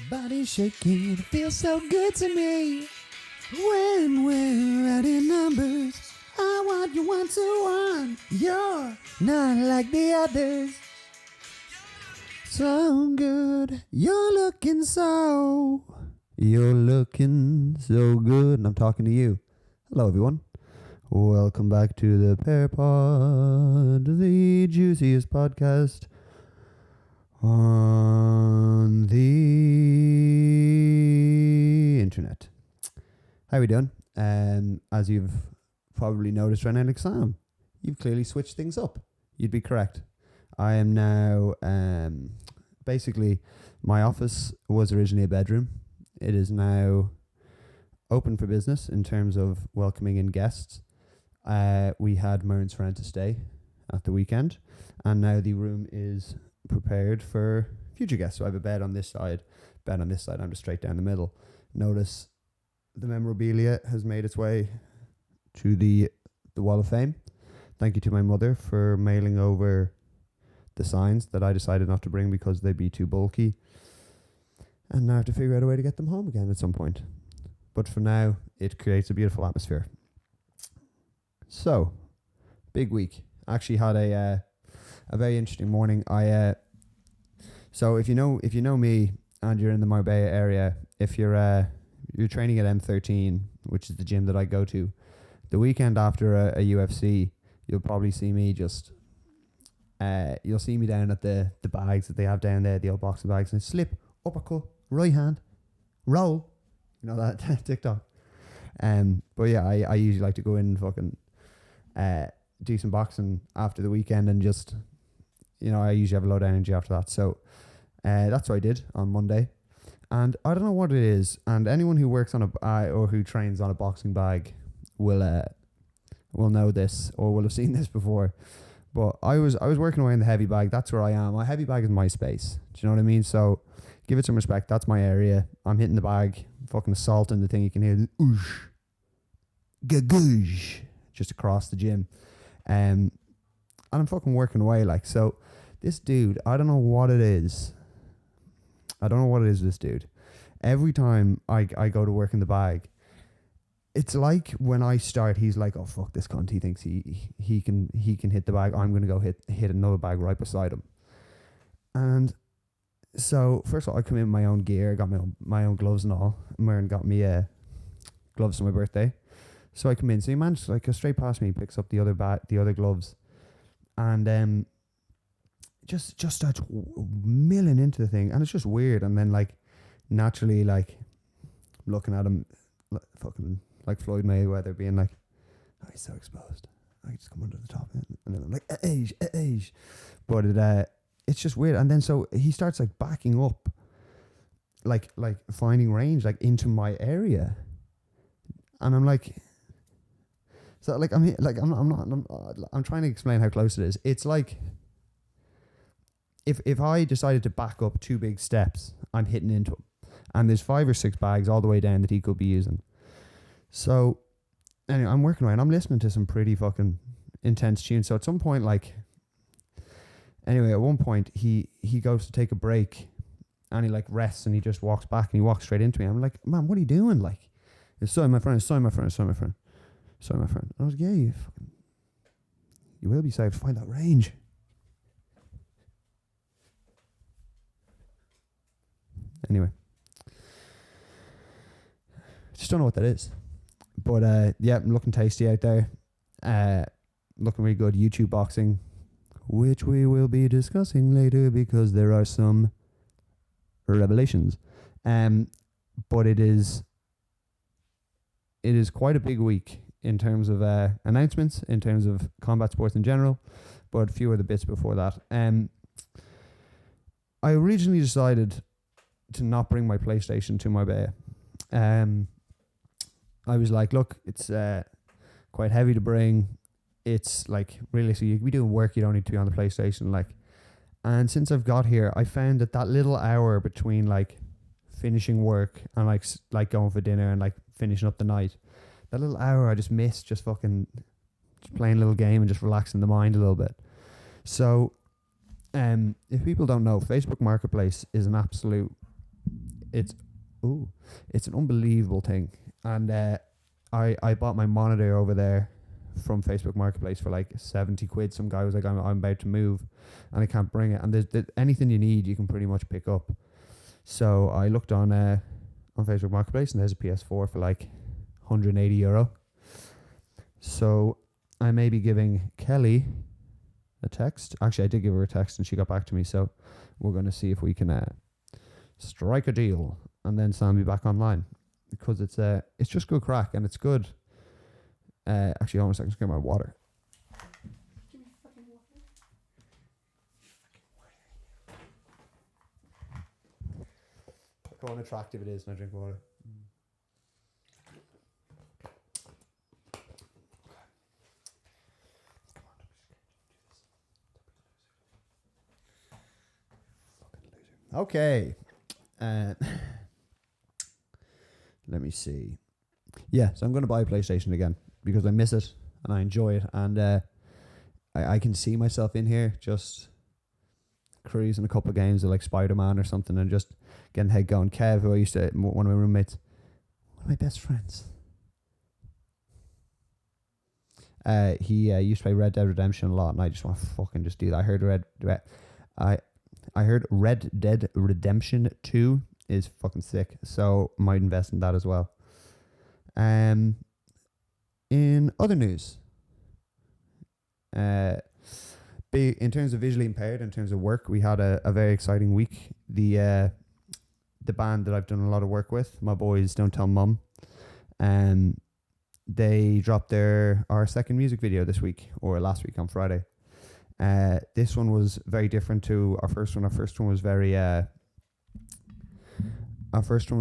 Body shaking, it feels so good to me. When we're adding numbers, I want you 1 to 1. You're not like the others. So good, you're looking so good. And I'm talking to you. Hello, everyone. Welcome back to the Pear Pod, the juiciest podcast on the internet. How are we doing? As you've probably noticed right now, like Sam, you've clearly switched things up. You'd be correct. I am now, basically, my office was originally a bedroom. It is now open for business in terms of welcoming in guests. We had Mern's friend to stay at the weekend, and now the room is prepared for future guests. So I have a bed on this side, I'm just straight down the middle. Notice the memorabilia has made its way to the wall of fame. Thank you to my mother for mailing over the signs that I decided not to bring because they'd be too bulky, and now I have to figure out a way to get them home again at some point. But for now, it creates a beautiful atmosphere. So, big week. Actually had a very interesting morning. So if you know me and you're in the Marbella area, if you're training at M13, which is the gym that I go to, the weekend after a UFC, you'll probably see me you'll see me down at the bags that they have down there, the old boxing bags, and slip, uppercut, right hand, roll. You know that TikTok. But yeah, I usually like to go in and fucking do some boxing after the weekend, and just, I usually have a lot of energy after that. So that's what I did on Monday, and I don't know what it is. And anyone who works on or who trains on a boxing bag will know this, or will have seen this before. But I was working away in the heavy bag. That's where I am. My heavy bag is my space. Do you know what I mean? So give it some respect. That's my area. I'm hitting the bag, fucking assaulting the thing. You can hear the oosh, gagoosh, just across the gym. And I'm fucking working away. Like, so this dude, I don't know what it is. With this dude. Every time I go to work in the bag, it's like when I start, he's like, oh fuck this cunt. He thinks he can hit the bag. I'm gonna go hit another bag right beside him. And so first of all, I come in with my own gear, got my own gloves and all. Mern got me gloves for my birthday. So I come in. So he managed to go straight past me, picks up the other gloves, and just starts milling into the thing, and it's just weird. And then naturally looking at him fucking like Floyd Mayweather, being like, oh, he's so exposed, I just come under the top, and then I'm like, age. But it's just weird. And then so he starts backing up, like finding range into my area, and I'm like, so I'm trying to explain how close it is. It's like if I decided to back up 2 big steps, I'm hitting into him, and there's 5 or 6 bags all the way down that he could be using. So anyway, I'm working away and I'm listening to some pretty fucking intense tunes. So at some point, at one point he goes to take a break, and he rests, and he just walks back, and he walks straight into me. I'm like, man, what are you doing? It's sorry, my friend. And I was like, yeah, you will be safe to find that range. Anyway, just don't know what that is. But yeah, I'm looking tasty out there. Looking really good. YouTube boxing, which we will be discussing later because there are some revelations. But it is quite a big week in terms of announcements, in terms of combat sports in general, but a few other bits before that. I originally decided to not bring my PlayStation to Marbella. I was like, look, it's quite heavy to bring. It's really, so you'd be doing work, you don't need to be on the PlayStation. And since I've got here, I found that little hour between finishing work and going for dinner and finishing up the night, that little hour I just missed, just fucking playing a little game and just relaxing the mind a little bit. So if people don't know, Facebook Marketplace is an absolute it's it's an unbelievable thing. And I bought my monitor over there from Facebook Marketplace for like 70 quid. Some guy was like, I'm about to move and I can't bring it. And there's anything you need, you can pretty much pick up. So I looked on Facebook Marketplace and there's a PS4 for like €180. So I may be giving Kelly a text. Actually, I did give her a text and she got back to me. So we're going to see if we can strike a deal and then Sam be back online, because it's just good crack and it's good. Actually, hold on a second. Just get my water. Give me fucking water. Look how unattractive it is when I drink water. Okay. Let me see. Yeah, so I'm going to buy a PlayStation again because I miss it and I enjoy it. And I can see myself in here just cruising a couple of games of like Spider-Man or something and just getting head going. Kev, who I used to, one of my roommates, one of my best friends. He used to play Red Dead Redemption a lot, and I just want to fucking just do that. I heard Red Dead Redemption 2 is fucking sick, so might invest in that as well. In other news, in terms of visually impaired, in terms of work, we had a very exciting week. The band that I've done a lot of work with, my boys Don't Tell Mum, they dropped our second music video this week, or last week on Friday. This one was very different to our first one. Our first one was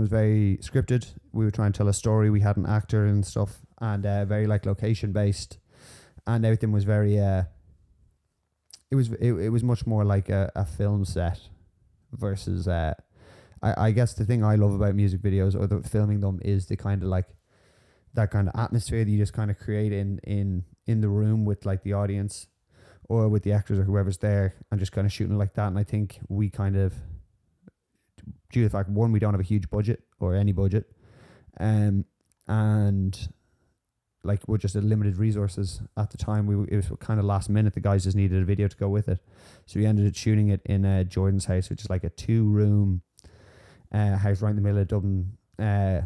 very scripted. We were trying to tell a story. We had an actor and stuff, and very like location based, and everything was very it was much more like a film set versus I guess the thing I love about music videos or the filming them is the kind of like that kind of atmosphere that you just kind of create in the room with like the audience or with the actors or whoever's there, and just kind of shooting like that. And I think we kind of, due to the fact, one, we don't have a huge budget or any budget, and like we're just at limited resources at the time. It was kind of last minute. The guys just needed a video to go with it, so we ended up shooting it in Jordan's house, which is like a 2-room house right in the middle of Dublin, in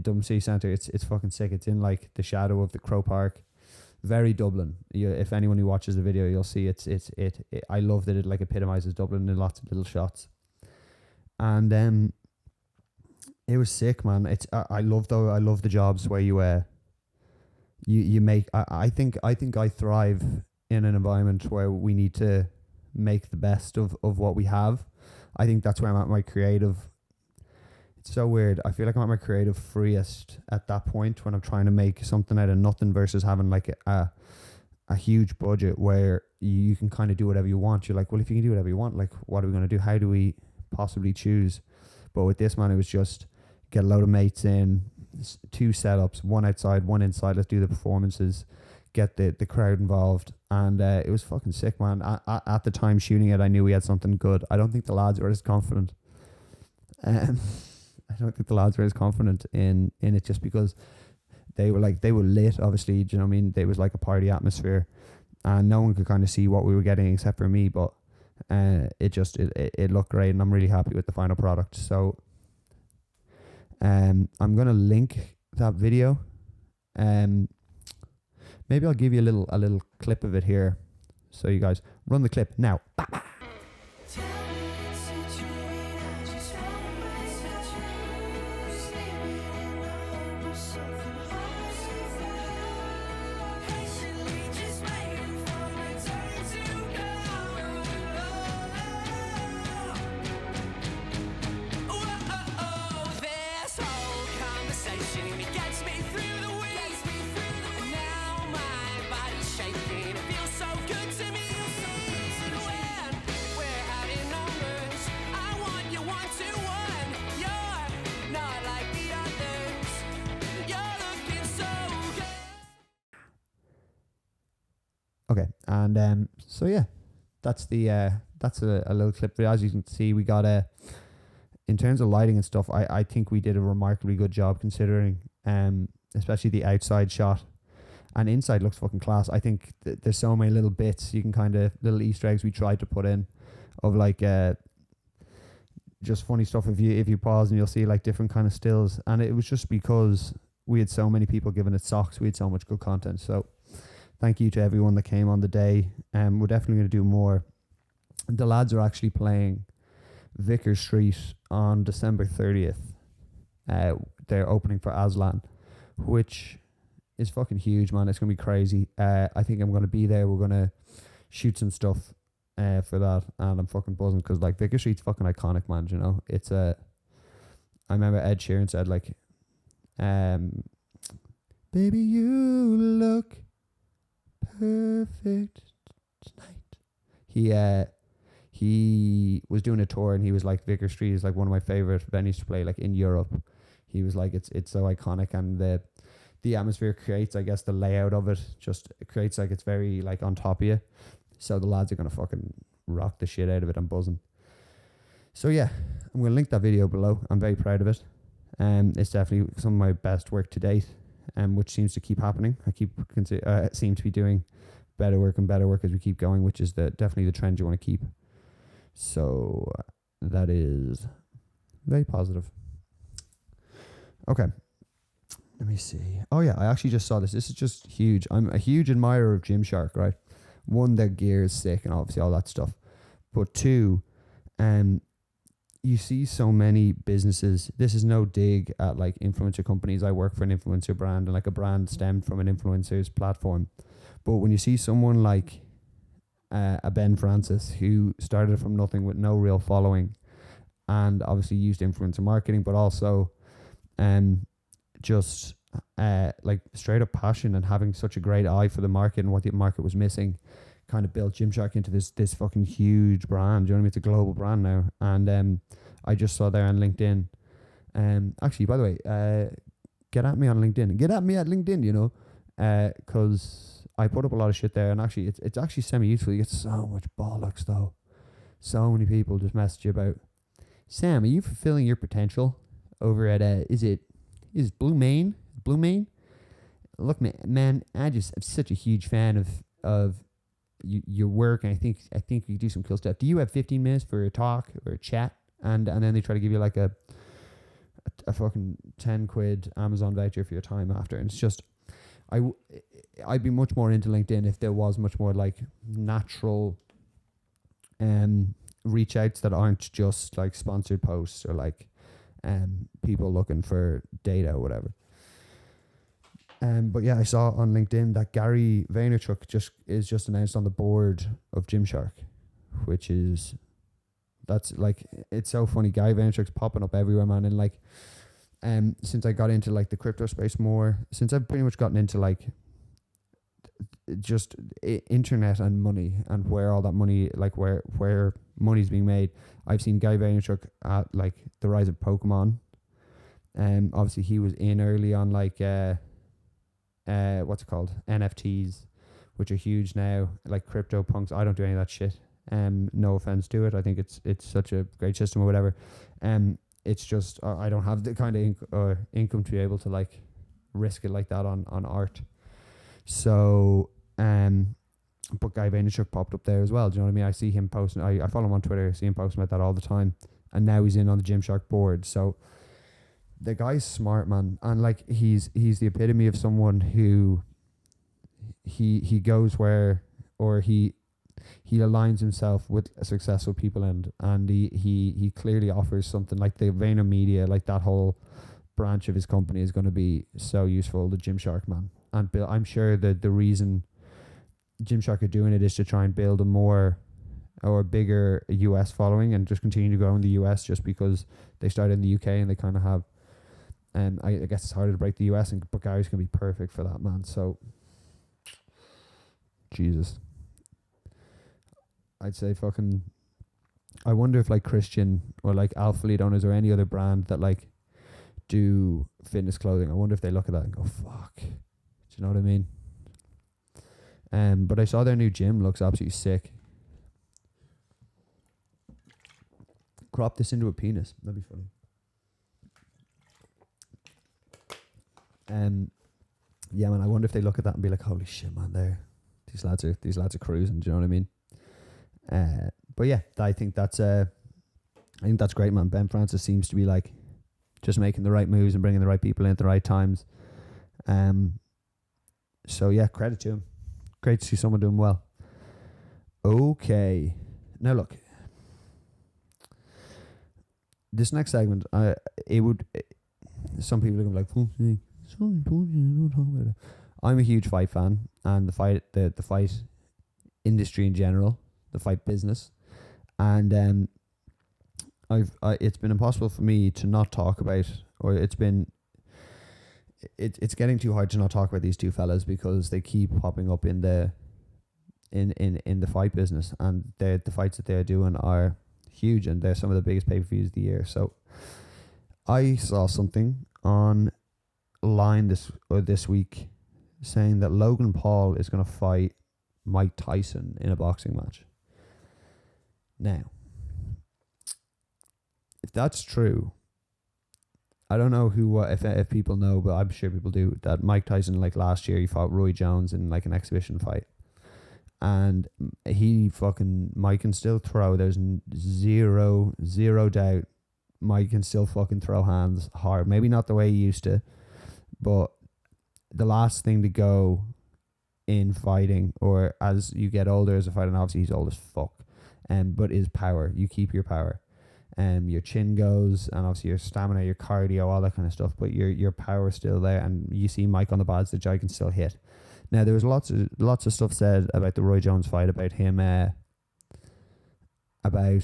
Dublin City Centre. It's fucking sick. It's in like the shadow of the Crow Park. Very Dublin. If anyone who watches the video, you'll see it. I love that it like epitomizes Dublin in lots of little shots, and it was sick, man. I love the jobs where you make. I think I thrive in an environment where we need to make the best of what we have. I think that's where I'm at my creative. It's so weird. I feel like I'm at my creative freest at that point when I'm trying to make something out of nothing versus having like a huge budget where you can kind of do whatever you want. You're like, well, if you can do whatever you want, like, what are we going to do? How do we possibly choose? But with this, man, it was just get a load of mates in, 2 setups, one outside, one inside. Let's do the performances, get the crowd involved. And it was fucking sick, man. At the time shooting it, I knew we had something good. I don't think the lads were as confident. I don't think the lads were as confident in it, just because they were lit, obviously. Do you know what I mean? There was like a party atmosphere and no one could kind of see what we were getting except for me, but it looked great and I'm really happy with the final product. So I'm going to link that video. Maybe I'll give you a little clip of it here. So you guys run the clip now. Okay, and so yeah, that's a little clip. But as you can see, we got in terms of lighting and stuff, I think we did a remarkably good job considering, especially the outside shot. And inside looks fucking class. I think there's so many little bits you can kind of, little Easter eggs we tried to put in of like just funny stuff. If you pause and you'll see like different kind of stills. And it was just because we had so many people giving it socks. We had so much good content. So thank you to everyone that came on the day. We're definitely going to do more. The lads are actually playing Vicar Street on December 30th. They're opening for Aslan, which is fucking huge, man. It's gonna be crazy. I think I'm gonna be there. We're gonna shoot some stuff for that, and I'm fucking buzzing because like Vicar Street's fucking iconic, man. You know, it's I remember Ed Sheeran said like, "Baby, you look perfect tonight." He was doing a tour and he was like, Vicar Street is like one of my favorite venues to play like in Europe. He was like, it's so iconic, and the atmosphere creates, I guess the layout of it just creates like it's very like on top of you. So the lads are gonna fucking rock the shit out of it. I'm buzzing. So yeah, I'm gonna link that video below. I'm very proud of it. It's definitely some of my best work to date, which seems to keep happening. I seem to be doing better work and better work as we keep going, which is definitely the trend you want to keep. So that is very positive. Okay. Let me see. Oh yeah, I actually just saw this. This is just huge. I'm a huge admirer of Gymshark, right? One, their gear is sick and obviously all that stuff. But two, you see so many businesses. This is no dig at like influencer companies. I work for an influencer brand, and like a brand stemmed from an influencer's platform. But when you see someone like a Ben Francis who started from nothing with no real following, and obviously used influencer marketing, but also just like straight up passion and having such a great eye for the market and what the market was missing, kind of built Gymshark into this fucking huge brand. Do you know what I mean? It's a global brand now. And I just saw there on LinkedIn. Actually, by the way, get at me on LinkedIn. Get at me at LinkedIn, you know, because I put up a lot of shit there, and actually it's actually semi-useful. You get so much bollocks though. So many people just message you about, Sam, are you fulfilling your potential over at is Blue Main? Blue Main? Look, man, I'm such a huge fan of your work, and I think you do some cool stuff. Do you have 15 minutes for a talk or a chat? And then they try to give you like a fucking 10 quid Amazon voucher for your time after. And it's just, I'd be much more into LinkedIn if there was much more like natural reach outs that aren't just like sponsored posts or like people looking for data or whatever. But yeah, I saw on LinkedIn that Gary Vaynerchuk is just announced on the board of Gymshark, which is, that's like, it's so funny. Gary Vaynerchuk's popping up everywhere, man. And like, since I got into like the crypto space more, since I've pretty much gotten into like just internet and money and where all that money, like where money's being made, I've seen Gary Vaynerchuk at like the rise of Pokemon. Obviously he was in early on like what's it called, NFTs, which are huge now, like crypto punks. I don't do any of that shit. No offense to it. I think it's such a great system or whatever. It's just I don't have the kind of income to be able to like risk it like that on art. So but Guy Vaynerchuk popped up there as well. Do you know what I mean? I see him posting. I follow him on Twitter. I see him posting about that all the time. And now he's in on the Gymshark board. So the guy's smart, man. And like he's the epitome of someone who he goes where, or he aligns himself with successful people, and he clearly offers something like the Vayner Media, like that whole branch of his company is going to be so useful, the Gymshark, man. And I'm sure that the reason Gymshark are doing it is to try and build a more or bigger US following and just continue to grow in the US, just because they started in the UK and they kind of have, I guess it's harder to break the US, but Gary's going to be perfect for that, man. So Jesus, I'd say fucking, I wonder if like Christian or like Alpha Lead owners or any other brand that like do fitness clothing, I wonder if they look at that and go, fuck, do you know what I mean? But I saw their new gym looks absolutely sick. crop this into a penis. That'd be funny. Yeah, man. I wonder if they look at that and be like, "Holy shit, man! These lads are cruising." Do you know what I mean? But yeah, I think that's great, man. Ben Francis seems to be like just making the right moves and bringing the right people in at the right times. So yeah, credit to him. Great to see someone doing well. Okay, now look. This next segment, some people are gonna be like, don't talk about it. I'm a huge fight fan, and the fight industry in general, the fight business, and it's been impossible for me to not talk about, or it's getting too hard to not talk about these two fellas because they keep popping up in the fight business, and the fights that they're doing are huge, and they're some of the biggest pay-per-views of the year. So I saw something online this week saying that Logan Paul is going to fight Mike Tyson in a boxing match. Now, if that's true, I don't know if people know, but I'm sure people do, that Mike Tyson, like last year, he fought Roy Jones in like an exhibition fight. And Mike can still throw. There's zero doubt Mike can still fucking throw hands hard. Maybe not the way he used to, but the last thing to go in fighting, or as you get older as a fighter, and obviously he's old as fuck, but is power. You keep your power. Your chin goes, and obviously your stamina, your cardio, all that kind of stuff, but your power's still there. And you see Mike on the bads, the guy can still hit. Now, there was lots of stuff said about the Roy Jones fight, about him, about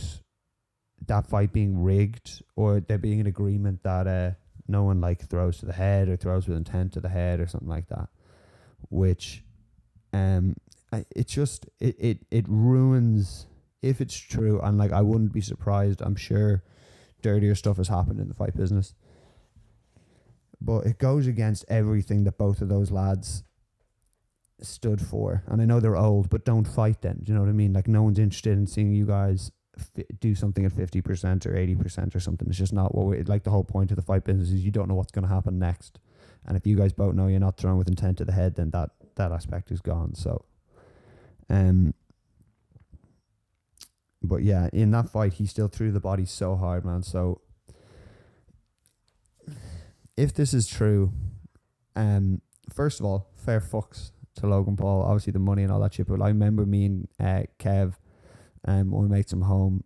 that fight being rigged, or there being an agreement that no one like throws to the head or throws with intent to the head or something like that, which it ruins, if it's true. And like, I wouldn't be surprised. I'm sure dirtier stuff has happened in the fight business, but it goes against everything that both of those lads stood for. And I know they're old, but don't fight then. Do you know what I mean? Like, no one's interested in seeing you guys do something at 50% or 80% or something. It's just not what like, the whole point of the fight business is you don't know what's going to happen next. And if you guys both know you're not throwing with intent to the head, then that aspect is gone. So but yeah, in that fight he still threw the body so hard, man. So if this is true, first of all, fair fucks to Logan Paul, obviously the money and all that shit. But I remember me and Kev, when we made some home,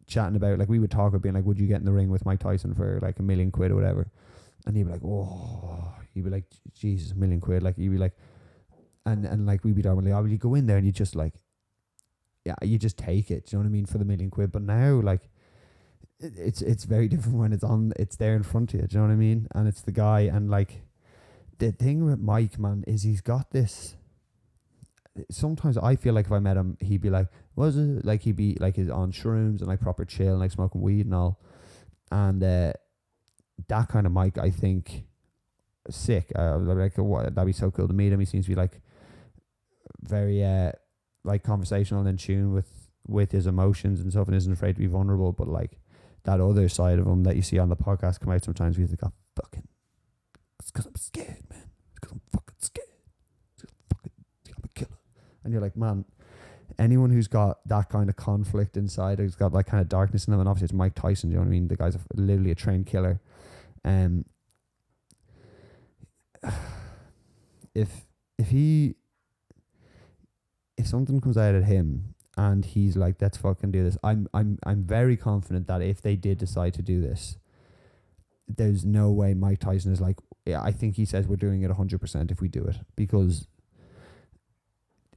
chatting about, like, we would talk about being like, would you get in the ring with Mike Tyson for like $1 million or whatever? And he'd be like, oh, he'd be like, Jesus, $1 million. Like, he'd be like, and like, we'd be talking like, oh, will you go in there and you just like, yeah, you just take it, do you know what I mean, for the $1 million. But now, like, it's very different when it's there in front of you, do you know what I mean? And it's the guy. And like, the thing with Mike, man, is he's got this. Sometimes I feel like if I met him, he'd be like, was it like, he'd be like, he's on shrooms and like proper chill and like smoking weed and all. And that kind of Mike, I think, sick. Like, that'd be so cool to meet him. He seems to be like very like conversational and in tune with his emotions and stuff, and isn't afraid to be vulnerable. But like, that other side of him that you see on the podcast come out sometimes, he's like, oh, fucking, it's because I'm scared, man. It's because I'm fucking scared. It's because I'm a killer. And you're like, man, anyone who's got that kind of conflict inside, who's got like kind of darkness in them, and obviously it's Mike Tyson, do you know what I mean? The guy's literally a trained killer. If something comes out at him and he's like, let's fucking do this, I'm very confident that if they did decide to do this, there's no way Mike Tyson is like, yeah, I think he says we're doing it 100% if we do it, because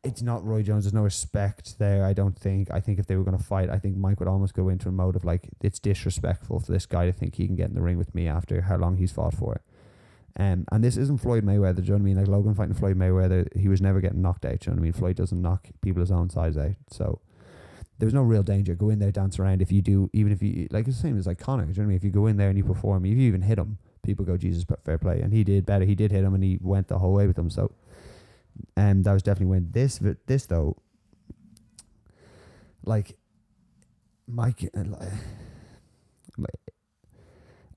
it's not Roy Jones. There's no respect there, I don't think. I think if they were going to fight, I think Mike would almost go into a mode of like, it's disrespectful for this guy to think he can get in the ring with me after how long he's fought for. And this isn't Floyd Mayweather, do you know what I mean? Like, Logan fighting Floyd Mayweather, he was never getting knocked out, do you know what I mean? Floyd doesn't knock people his own size out. So there was no real danger. Go in there, dance around. If you do, even if you, like, it's the same as like Conor, do you know what I mean? If you go in there and you perform, if you even hit him, people go, Jesus, fair play. And he did better. He did hit him and he went the whole way with him. So that was definitely when this though, like, Mike,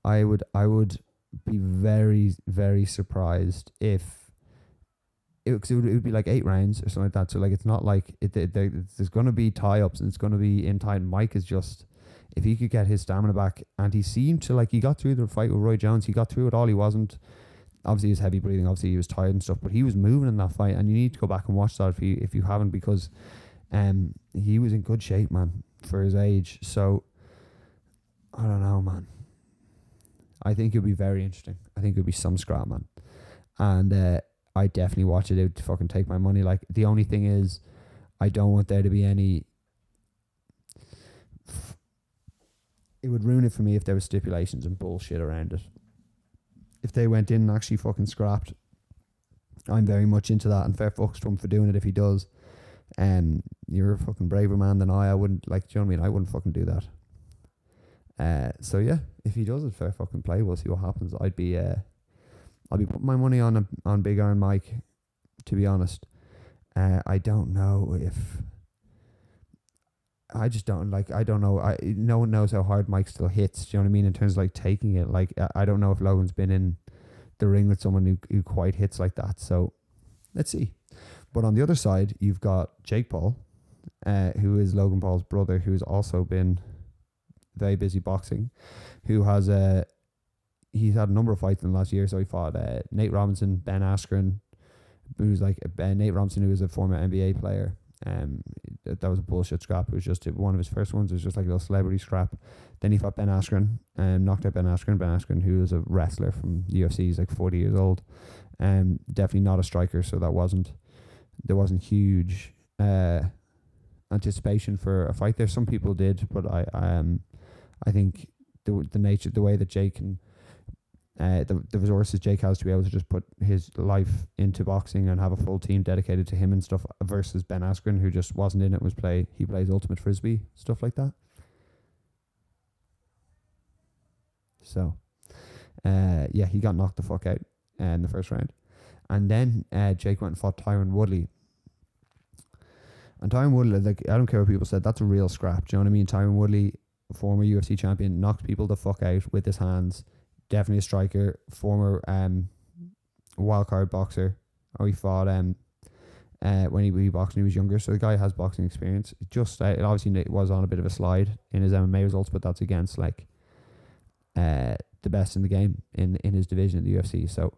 I would be very, very surprised if it would be like 8 rounds or something like that. So like it's not like there's going to be tie ups and it's going to be in time. Mike is just, if he could get his stamina back, and he seemed to, like, he got through the fight with Roy Jones. He got through it all. He wasn't, obviously he was heavy breathing. Obviously he was tired and stuff, but he was moving in that fight. And you need to go back and watch that if you haven't, because he was in good shape, man, for his age. So I don't know, man. I think it'll be very interesting. I think it'll be some scrap, man. And I definitely watch it. It would fucking take my money. Like, the only thing is, I don't want there to be any. It would ruin it for me if there was stipulations and bullshit around it. If they went in and actually fucking scrapped, I'm very much into that, and fair fucks to him for doing it if he does. You're a fucking braver man than I wouldn't, like, do you know what I mean? I wouldn't fucking do that. So yeah, if he does it, fair fucking play. We'll see what happens. I'll be putting my money on Big Iron Mike, to be honest. I don't know if, I just don't, like, I don't know. No one knows how hard Mike still hits. Do you know what I mean? In terms of, like, taking it, like, I don't know if Logan's been in the ring with someone who quite hits like that. So let's see. But on the other side, you've got Jake Paul, who is Logan Paul's brother, who's also been very busy boxing, who has he's had a number of fights in the last year. So he fought Nate Robinson, Ben Askren, who's like Nate Robinson, who was a former NBA player. That was a bullshit scrap. It was just one of his first ones. It was just like a little celebrity scrap. Then he fought Ben Askren and knocked out Ben Askren. Ben Askren, who was a wrestler from the UFC, he's like 40 years old. Definitely not a striker, so there wasn't huge anticipation for a fight there. Some people did, but I think the nature, the way that Jake and the resources Jake has to be able to just put his life into boxing and have a full team dedicated to him and stuff, versus Ben Askren, who just wasn't in it. He plays ultimate frisbee, stuff like that. So yeah, he got knocked the fuck out in the first round. And then Jake went and fought Tyron Woodley. And Tyron Woodley, like, I don't care what people said, that's a real scrap. Do you know what I mean? Tyron Woodley, former UFC champion, knocked people the fuck out with his hands. Definitely a striker. Former wildcard boxer. Or he fought when he boxed when he was younger. So the guy has boxing experience. Just it obviously was on a bit of a slide in his MMA results, but that's against, like, the best in the game in his division in the UFC. So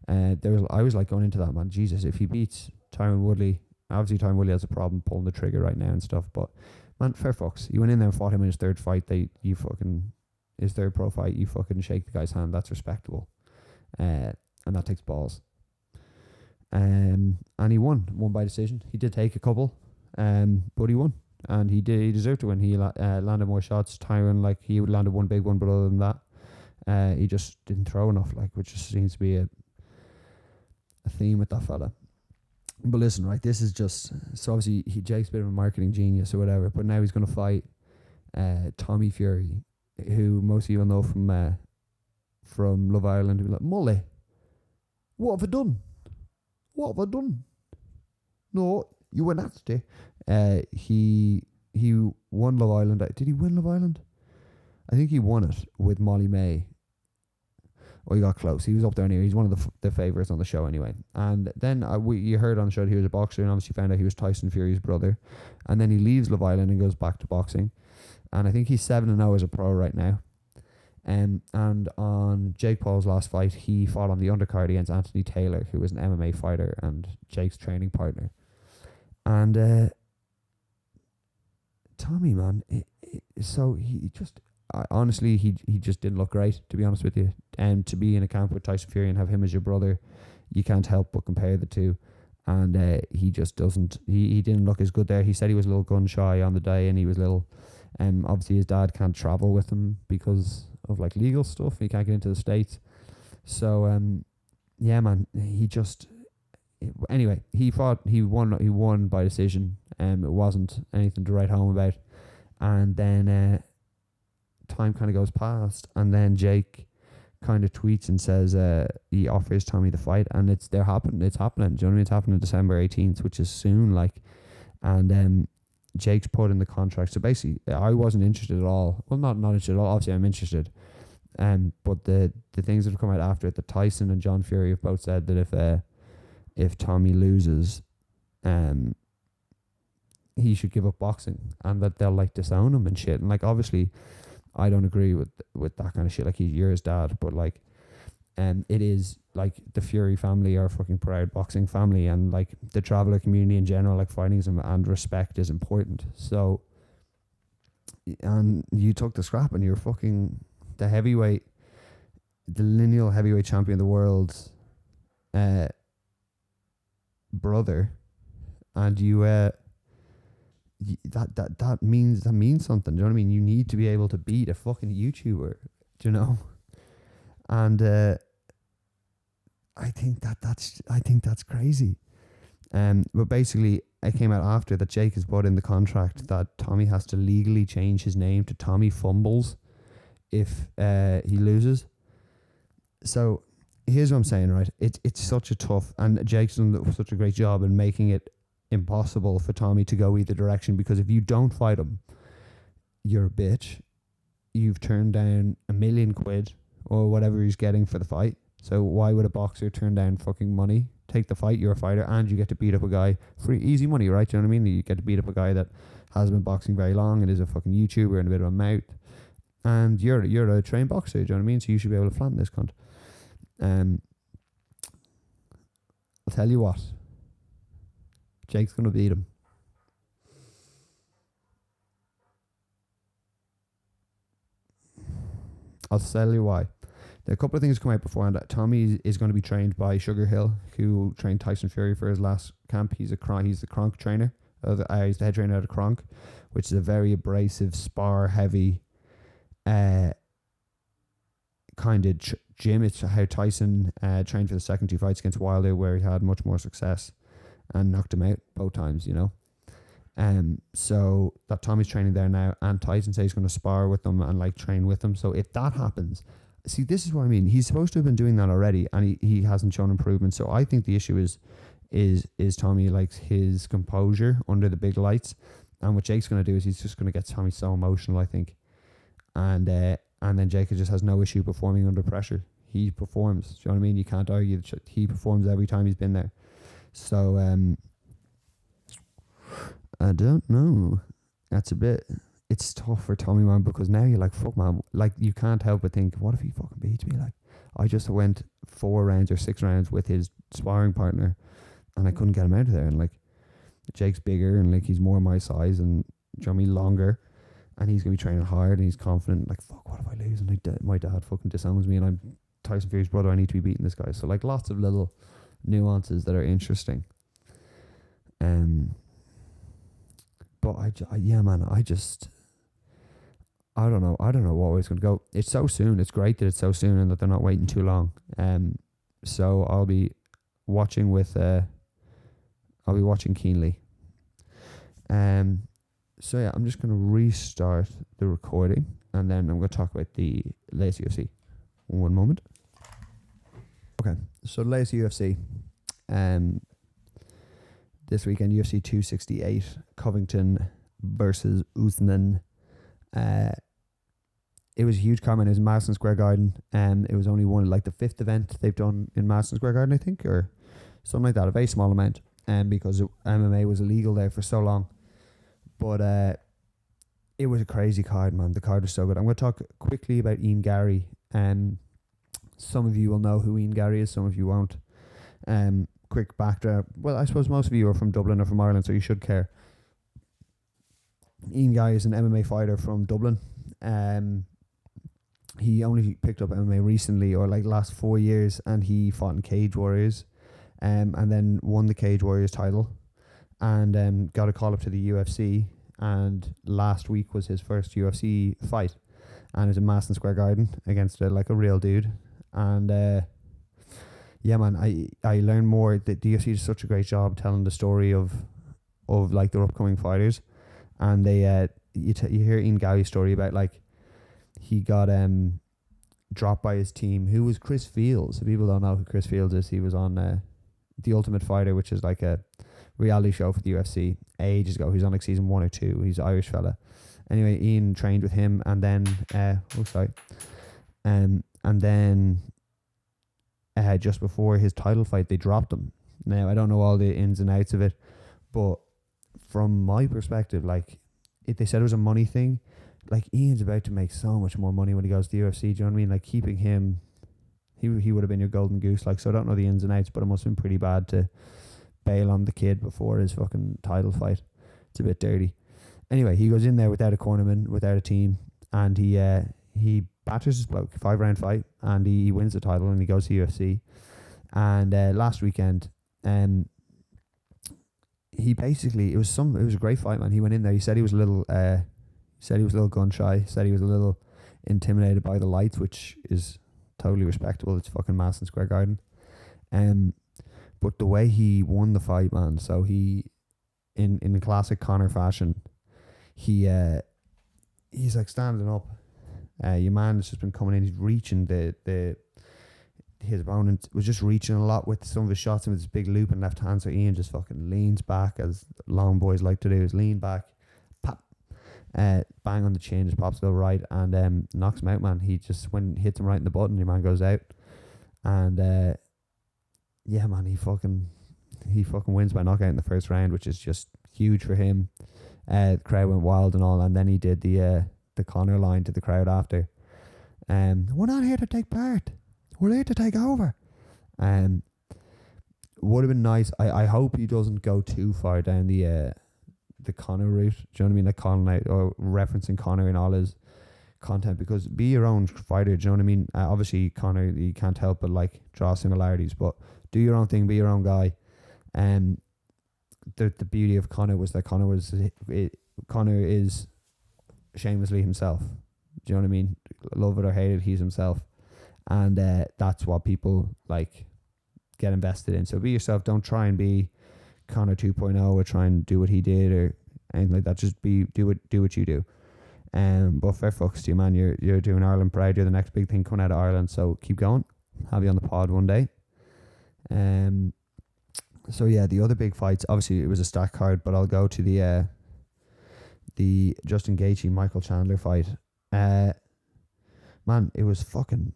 I was like, going into that, man, Jesus, if he beats Tyron Woodley, obviously Tyron Woodley has a problem pulling the trigger right now and stuff, but man, fair fucks. You went in there and fought him in his third fight. His third pro fight, you fucking shake the guy's hand. That's respectable, and that takes balls. And he won by decision. He did take a couple, but he won, and he deserved to win. He landed more shots. Tyron, like, he landed one big one, but other than that, he just didn't throw enough, like, which just seems to be a theme with that fella. But listen, right, this is just, so obviously Jake's a bit of a marketing genius or whatever, but now he's going to fight Tommy Fury, who most of you will know from Love Island. He'll be like, Molly, what have I done? What have I done? No, you were nasty. He won Love Island. Did he win Love Island? I think he won it with Molly May. Or he got close. He was up there anyway. He's one of the favourites on the show anyway. And then you heard on the show that he was a boxer, and obviously found out he was Tyson Fury's brother. And then he leaves Love Island and goes back to boxing. And I think he's 7-0 as a pro right now. And on Jake Paul's last fight, he fought on the undercard against Anthony Taylor, who was an MMA fighter and Jake's training partner. And Tommy, man, so he just... honestly, he just didn't look great, to be honest with you. And to be in a camp with Tyson Fury and have him as your brother, you can't help but compare the two. And he just doesn't... He didn't look as good there. He said he was a little gun shy on the day, and he was a little... obviously, his dad can't travel with him because of, like, legal stuff. He can't get into the States. So, yeah, man, he just... Anyway, he won by decision. It wasn't anything to write home about. And then... time kind of goes past, and then Jake kind of tweets and says he offers Tommy the fight, and it's happening. Do you know what I mean? It's happening December 18th, which is soon, like. And Jake's put in the contract. So basically, I wasn't interested at all. Well, not interested at all. Obviously, I'm interested. But the things that have come out after it, that Tyson and John Fury have both said that if Tommy loses, he should give up boxing, and that they'll like disown him and shit. And like, obviously, I don't agree with that kind of shit. Like, you're his dad, but like, it is like the Fury family are a fucking proud boxing family, and like the traveller community in general, like fighting and respect is important. So, and you took the scrap, and you're fucking the heavyweight, the lineal heavyweight champion of the world's brother, and you that means something. Do you know what I mean? You need to be able to beat a fucking YouTuber. Do you know? And I think that's crazy. But basically, it came out after that Jake has put in the contract that Tommy has to legally change his name to Tommy Fumbles if he loses. So here's what I'm saying, right? It's such a tough, and Jake's done such a great job in making it impossible for Tommy to go either direction, because if you don't fight him, you're a bitch. You've turned down £1 million or whatever he's getting for the fight. So why would a boxer turn down fucking money? Take the fight, you're a fighter, and you get to beat up a guy for easy money, right? Do you know what I mean? You get to beat up a guy that hasn't been boxing very long and is a fucking YouTuber and a bit of a mouth. And you're a trained boxer, do you know what I mean? So you should be able to flatten this cunt. I'll tell you what. Jake's going to beat him. I'll tell you why. There are a couple of things come out before, and that Tommy is going to be trained by Sugar Hill, who trained Tyson Fury for his last camp. He's the Kronk trainer. He's the head trainer out of Kronk, which is a very abrasive, spar-heavy kind of gym. It's how Tyson trained for the second 2 fights against Wilder, where he had much more success and knocked him out both times, you know. So that Tommy's training there now, and Tyson says he's going to spar with them and like train with them. So if that happens, see, this is what I mean. He's supposed to have been doing that already, and he hasn't shown improvement. So I think the issue is Tommy likes his composure under the big lights, and what Jake's going to do is he's just going to get Tommy so emotional, I think, and then Jake just has no issue performing under pressure. He performs. Do you know what I mean? You can't argue that he performs every time he's been there. So I don't know. It's tough for Tommy, man, because now you're like, fuck, man. Like, you can't help but think, what if he fucking beats me? Like, I just went 4 rounds or 6 rounds with his sparring partner, and I couldn't get him out of there. And like, Jake's bigger, and like, he's more my size, and do you know what I mean, longer, and he's gonna be training hard, and he's confident. Like, fuck, what if I lose? And like, my dad fucking disowns me, and I'm Tyson Fury's brother. I need to be beating this guy. So like, lots of little nuances that are interesting. But I don't know what way it's going to go. It's so soon. It's great that it's so soon and that they're not waiting too long. So I'll be watching keenly. So yeah, I'm just going to restart the recording, and then I'm going to talk about the latest UFC. One moment. Okay, so the latest UFC. This weekend, UFC 268, Covington versus Usman. It was a huge comment. It was in Madison Square Garden, and it was only one, like the 5th event they've done in Madison Square Garden, I think, or something like that, a very small amount, because MMA was illegal there for so long. But it was a crazy card, man. The card was so good. I'm going to talk quickly about Ian Gary. Some of you will know who Ian Gary is, some of you won't. Quick backdrop. Well, I suppose most of you are from Dublin or from Ireland, so you should care. Ian Gary is an MMA fighter from Dublin. He only picked up MMA recently, or like last 4 years, and he fought in Cage Warriors, and then won the Cage Warriors title, and got a call up to the UFC. And last week was his first UFC fight, and it was in Madison Square Garden against a real dude. And yeah, man, I learned more. The UFC does such a great job telling the story of like their upcoming fighters, and they you hear Ian Gary's story about like he got dropped by his team, who was Chris Fields. If people don't know who Chris Fields is, he was on The Ultimate Fighter, which is like a reality show for the UFC ages ago. He's on like season 1 or 2. He's an Irish fella. Anyway, Ian trained with him, and then and then just before his title fight, they dropped him. Now I don't know all the ins and outs of it, but from my perspective, like if they said it was a money thing, like Ian's about to make so much more money when he goes to the UFC. Do you know what I mean? Like keeping him, he would have been your golden goose. Like, so I don't know the ins and outs, but it must have been pretty bad to bail on the kid before his fucking title fight. It's a bit dirty. Anyway, he goes in there without a cornerman, without a team, and he batters his bloke, 5-round fight, and he wins the title, and he goes to UFC. And last weekend, he basically, it was a great fight, man. He went in there. He said he was a little gun shy. Said he was a little intimidated by the lights, which is totally respectable. It's fucking Madison Square Garden. But the way he won the fight, man. So he, in classic Conor fashion, he's like standing up. Your man has just been coming in. He's reaching his opponent was just reaching a lot with some of his shots and with his big loop and left hand. So Ian just fucking leans back, as long boys like to do, is lean back, pop, bang on the chin, just pops a little right, and knocks him out, man. He just, when hits him right in the button, your man goes out, and yeah, man, he fucking wins by knockout in the first round, which is just huge for him. The crowd went wild and all, and then he did the Conor line to the crowd after. We're not here to take part. We're here to take over. Would have been nice. I hope he doesn't go too far down the Conor route. Do you know what I mean? Like calling out or referencing Conor in all his content, because be your own fighter. Do you know what I mean? Obviously, Conor, you can't help but like draw similarities, but do your own thing. Be your own guy. The beauty of Conor was that Conor is shamelessly himself. Do you know what I mean? Love it or hate it, he's himself. And that's what people like get invested in. So be yourself. Don't try and be Conor 2.0 or try and do what he did or anything like that. Just do what you do. But fair fucks to you, man. You're doing Ireland proud. You're the next big thing coming out of Ireland. So keep going. Have you on the pod one day. So yeah, the other big fights. Obviously, it was a stack card, but I'll go to the Justin Gaethje Michael Chandler fight. Man, it was fucking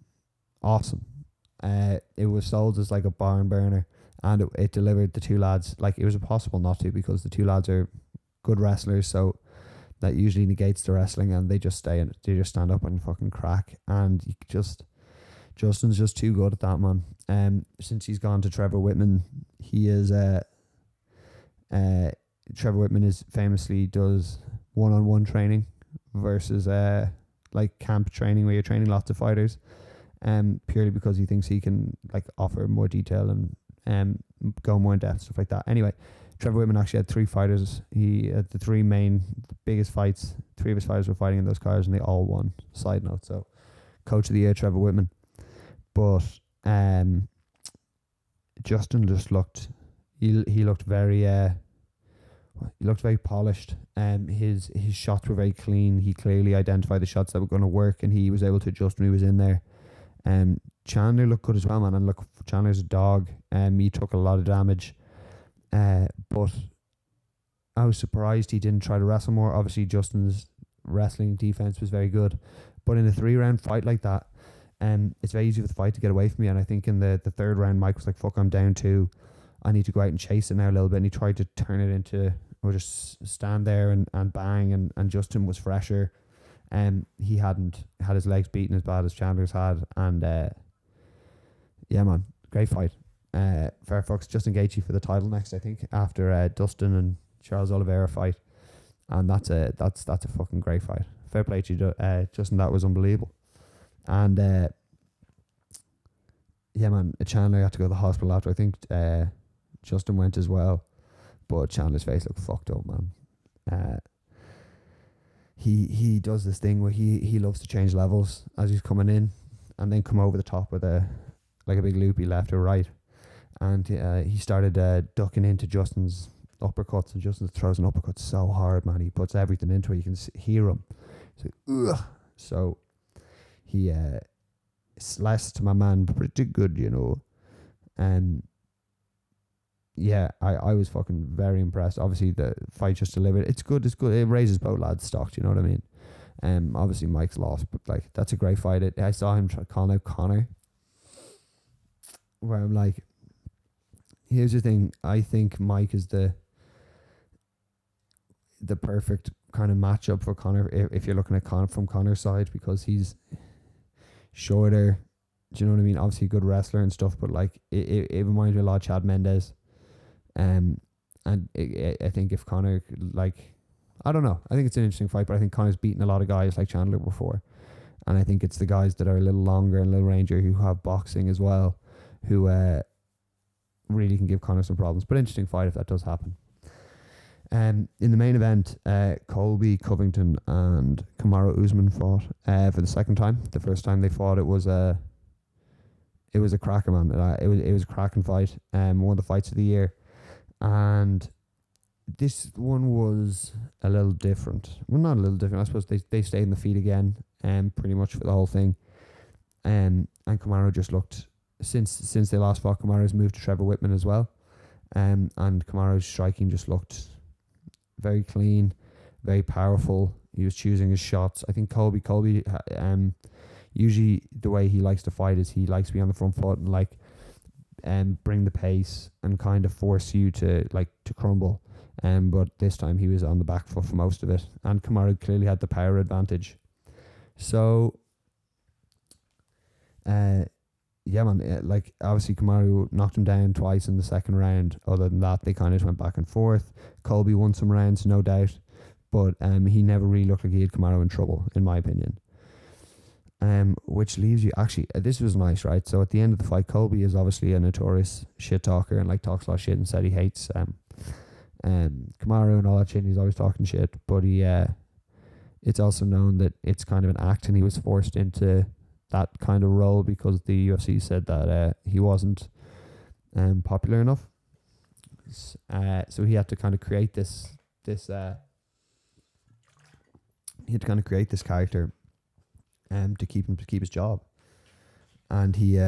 awesome. It was sold as like a barn burner, and it delivered. The two lads, like, it was impossible not to, because the two lads are good wrestlers, so that usually negates the wrestling, and they just stand up and fucking crack. And Justin's just too good at that, man. Since he's gone to Trevor Whitman, he is Trevor Whitman is famously does one-on-one training versus like camp training, where you're training lots of fighters, purely because he thinks he can like offer more detail and go more in depth, stuff like that. Anyway, Trevor Whitman actually had 3 fighters. He had the 3 biggest fights. 3 of his fighters were fighting in those cards, and they all won. Side note. So, coach of the year, Trevor Whitman. But Justin just looked. He looked very. He looked very polished. His shots were very clean. He clearly identified the shots that were going to work, and he was able to adjust when he was in there. Chandler looked good as well, man. And look, Chandler's a dog. He took a lot of damage. But I was surprised he didn't try to wrestle more. Obviously, Justin's wrestling defense was very good, but in a 3-round fight like that, it's very easy for the fight to get away from me. And I think in the 3rd round, Mike was like, "Fuck, I'm down 2. I need to go out and chase it now a little bit." And he tried to turn it into, or just stand there and bang. And Justin was fresher. He hadn't had his legs beaten as bad as Chandler's had. And yeah, man, great fight. Fair fucks. Justin Gaethje for the title next, I think, after Dustin and Charles Oliveira fight. And that's a fucking great fight. Fair play to you, Justin. That was unbelievable. And yeah, man, Chandler had to go to the hospital after. I think Justin went as well, but Chandler's face looked fucked up, man. He does this thing where he loves to change levels as he's coming in, and then come over the top with a big loopy left or right. And he started ducking into Justin's uppercuts, and Justin throws an uppercut so hard, man. He puts everything into it. You can hear him. He's like, ugh. So he sliced my man pretty good, you know. And yeah, I was fucking very impressed. Obviously, the fight just delivered. It's good. It's good. It raises both lads' stock. Do you know what I mean? Obviously Mike's lost, but like that's a great fight. I saw him try calling out Conor, where I'm like, here's the thing. I think Mike is the perfect kind of matchup for Conor if you're looking at Conor from Conor's side, because he's shorter. Do you know what I mean? Obviously a good wrestler and stuff, but like it reminds me a lot of Chad Mendes. And I think if Conor, like, I don't know, I think it's an interesting fight, but I think Conor's beaten a lot of guys like Chandler before, and I think it's the guys that are a little longer and a little rangier who have boxing as well, who really can give Conor some problems. But interesting fight if that does happen. In the main event, Colby, Covington and Kamaru Usman fought for the second time. The first time they fought, it was a cracker, man. It was a cracking fight. One of the fights of the year. And this one was a little different. Well, not a little different. I suppose they stayed in the feet again, pretty much for the whole thing. And Kamaru just looked, since they last fought, Kamaru's moved to Trevor Whitman as well. And Kamaru's striking just looked very clean, very powerful. He was choosing his shots. I think Colby, usually the way he likes to fight is he likes to be on the front foot and like bring the pace and kind of force you to crumble. But this time he was on the back foot for most of it, and Kamaru clearly had the power advantage. So, yeah, man, like obviously Kamaru knocked him down twice in the second round. Other than that, they kind of went back and forth. Colby won some rounds, no doubt, but he never really looked like he had Kamaru in trouble, in my opinion. Which leaves you, actually, this was nice, right? So at the end of the fight, Colby is obviously a notorious shit talker and like talks a lot of shit and said he hates Kamaru and all that shit, and he's always talking shit, but it's also known that it's kind of an act, and he was forced into that kind of role because the UFC said that he wasn't popular enough, so he had to kind of create this character to keep his job. And he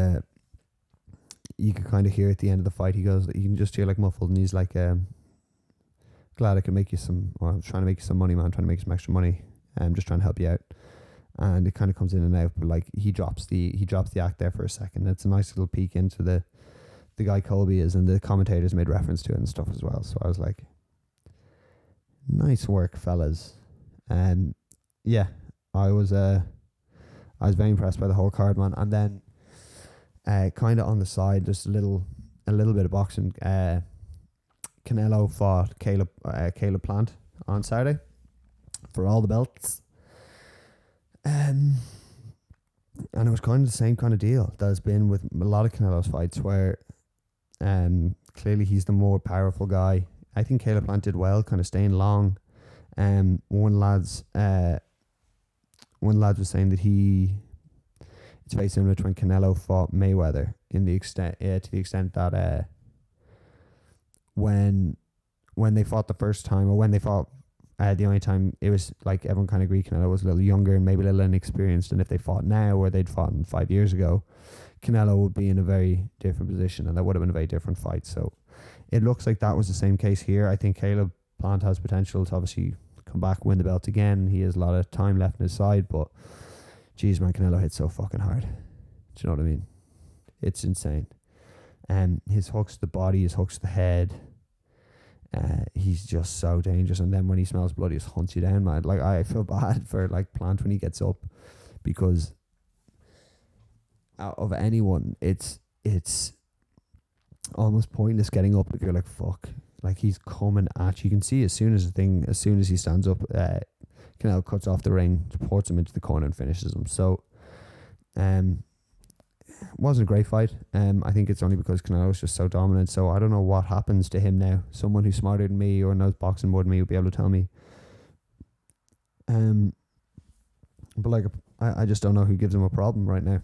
you can kind of hear at the end of the fight, he goes, you can just hear like muffled, and he's like, glad I can make you some, or I'm trying to make you some money, man, trying to make some extra money, I'm just trying to help you out. And it kind of comes in and out, but like he drops the act there for a second. It's a nice little peek into the guy Colby is, and the commentators made reference to it and stuff as well. So I was like, nice work, fellas. And yeah, I was very impressed by the whole card, man. And then kind of on the side, just a little bit of boxing. Canelo fought Caleb Plant on Saturday for all the belts. And it was kind of the same kind of deal that has been with a lot of Canelo's fights, where clearly he's the more powerful guy. I think Caleb Plant did well, kind of staying long. One lad was saying that it's very similar to when Canelo fought Mayweather to the extent that when they fought the first time, or when they fought the only time, it was like everyone kind of agreed Canelo was a little younger and maybe a little inexperienced, and if they fought now or they'd fought 5 years ago, Canelo would be in a very different position, and that would have been a very different fight. So it looks like that was the same case here. I think Caleb Plant has potential to obviously come back, win the belt again. He has a lot of time left on his side, but geez, man, Canelo hits so fucking hard. Do you know what I mean? It's insane. His hooks to the body, his hooks to the head. He's just so dangerous. And then when he smells blood, he just hunts you down, man. Like, I feel bad for like Plant when he gets up, because out of anyone, it's almost pointless getting up if you're like, fuck. Like, he's coming at you. You can see as soon as he stands up, Canelo cuts off the ring, supports him into the corner and finishes him. So wasn't a great fight. I think it's only because Canelo is just so dominant. So I don't know what happens to him now. Someone who's smarter than me or knows boxing more than me will be able to tell me. But like, I just don't know who gives him a problem right now.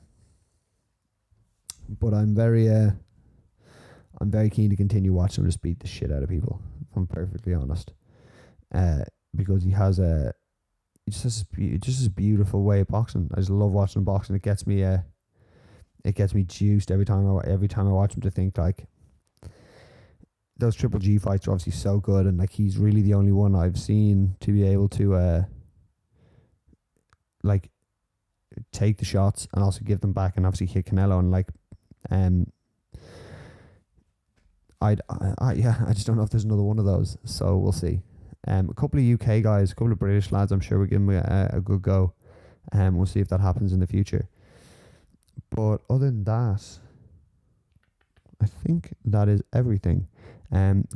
But I'm very keen to continue watching him just beat the shit out of people, if I'm perfectly honest. Because he just has this beautiful way of boxing. I just love watching him boxing. It gets me juiced every time I watch him, to think like those Triple G fights are obviously so good, and like he's really the only one I've seen to be able to like take the shots and also give them back, and obviously hit Canelo, and like I just don't know if there's another one of those, so we'll see. A couple of UK guys, a couple of British lads, I'm sure we'll give them a good go. We'll see if that happens in the future. But other than that, I think that is everything.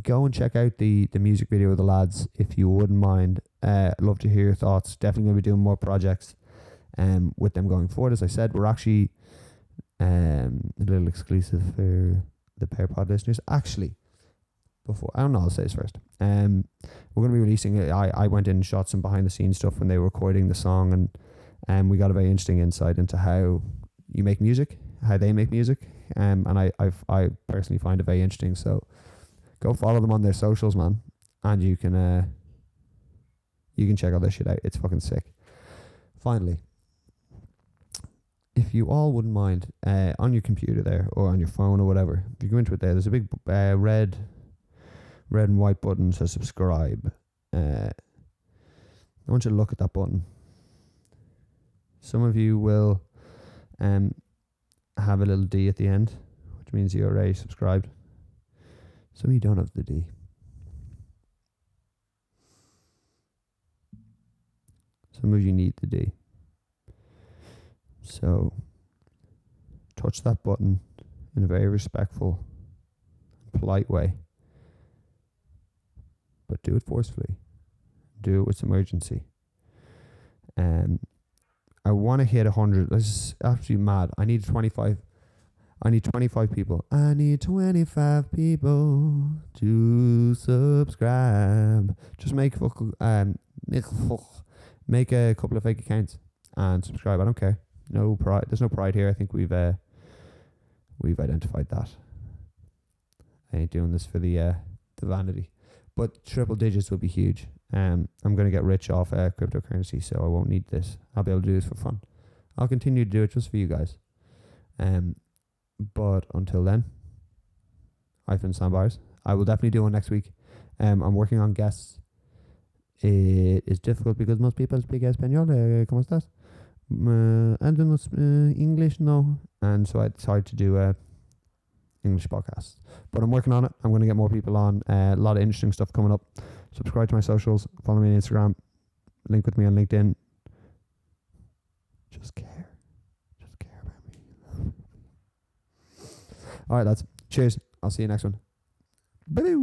Go and check out the music video of the lads if you wouldn't mind. I'd love to hear your thoughts. Definitely going to be doing more projects with them going forward. As I said, we're actually a little exclusive for the Pear Pod listeners. Actually, before, I don't know, I'll say this first. We're going to be releasing it. I went in and shot some behind the scenes stuff when they were recording the song, and we got a very interesting insight into how you make music, how they make music, and I personally find it very interesting. So go follow them on their socials, man, and you can check all their shit out. It's fucking sick. Finally, if you all wouldn't mind, on your computer there or on your phone or whatever, if you go into it there's a big red and white button to subscribe. I want you to look at that button. Some of you will have a little D at the end, which means you're already subscribed. Some of you don't have the D. Some of you need the D. So touch that button in a very respectful, polite way. But do it forcefully. Do it with some urgency. I want to hit 100. This is absolutely mad. I need 25 people. I need 25 people to subscribe. Just make a couple of fake accounts and subscribe. I don't care. No pride. There's no pride here. I think we've identified that. I ain't doing this for the vanity. But triple digits would be huge. I'm going to get rich off cryptocurrency, so I won't need this. I'll be able to do this for fun. I'll continue to do it just for you guys. But until then, I've been Sam Byers. I will definitely do one next week. I'm working on guests. It is difficult because most people speak Espanol. ¿Cómo estás? I don't know English, no. And so I decided to do English podcasts. But I'm working on it. I'm going to get more people on. A lot of interesting stuff coming up. Subscribe to my socials. Follow me on Instagram. Link with me on LinkedIn. Just care. Just care about me. Alright, lads. Cheers. I'll see you next one. Bye.